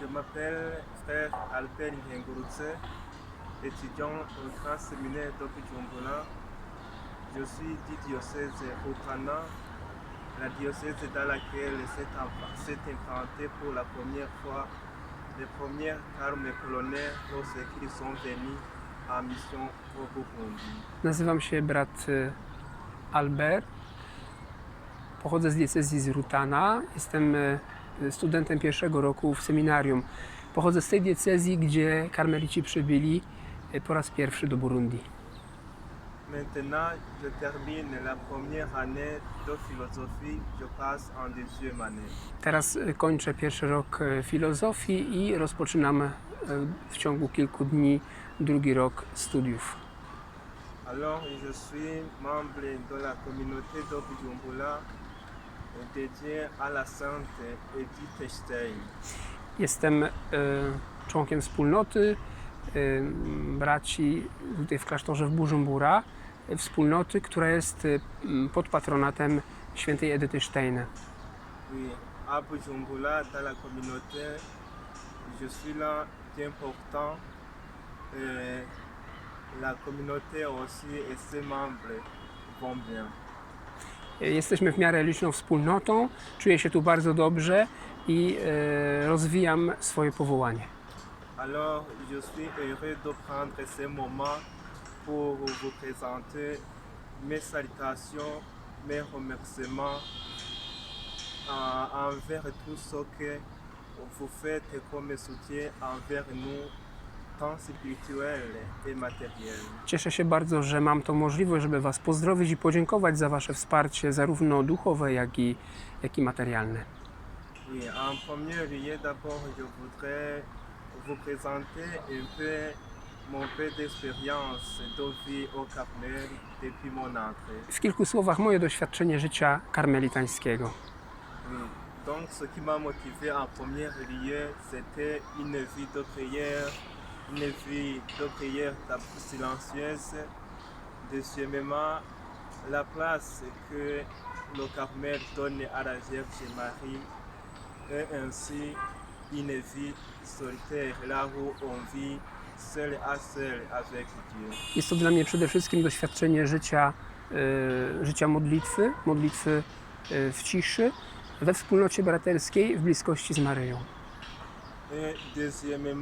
Je m'appelle frère Albert Ngengurutse, étudiant au Grand Séminaire de Bujumbura. Je suis du diocèse Okana, la diocèse dans laquelle s'est implanté pour la première fois les premières armées colonnaires lorsqu'ils sont venus en mission au Burundi. Nazywam się brat Albert. Pochodzę z diecezji z Rutana. Jestem studentem pierwszego roku w seminarium. Pochodzę z tej diecezji, gdzie karmelici przybyli po raz pierwszy do Burundi. Maintenant, je termine la première année de philosophie, je passe en deuxième année. Teraz kończę pierwszy rok filozofii i rozpoczynam w ciągu kilku dni drugi rok studiów. Alors, je suis membre de la communauté de Bujumbura dédiée à la Sainte Edith Stein. Jestem członkiem wspólnoty braci tutaj w klasztorze w Bujumbura, wspólnoty, która jest pod patronatem świętej Edyty Stein. Oui, à Bujumbura, dans la communauté, je suis là d'important. La communauté aussi et ses membres vont bien. Jesteśmy w miarę liczną wspólnotą, czuję się tu bardzo dobrze i rozwijam swoje powołanie. Alors, je suis heureux de prendre ce moment pour vous présenter mes salutations, mes remerciements envers tout ce que vous faites comme soutien envers nous, tant spirituel et matériel. Cieszę się bardzo, że mam tą możliwość, żeby Was pozdrowić i podziękować za Wasze wsparcie, zarówno duchowe, jak i materialne. Oui, en premier lieu, d'abord, je voudrais vous présenter un peu mon peu d'expérience de vie au Carmel depuis mon entrée. W kilku słowach moje doświadczenie życia karmelitańskiego. Oui. Donc, ce qui m'a motivé en premier lieu, c'était une vie de prière silencieuse. Deuxièmement, la place que le Carmel donne à la Vierge Marie et ainsi une vie solitaire, là où on vit seul à seul avec Dieu. Jest to dla mnie przede wszystkim doświadczenie życia modlitwy w ciszy, we wspólnocie braterskiej, w bliskości z Maryją. Et deuxièmement,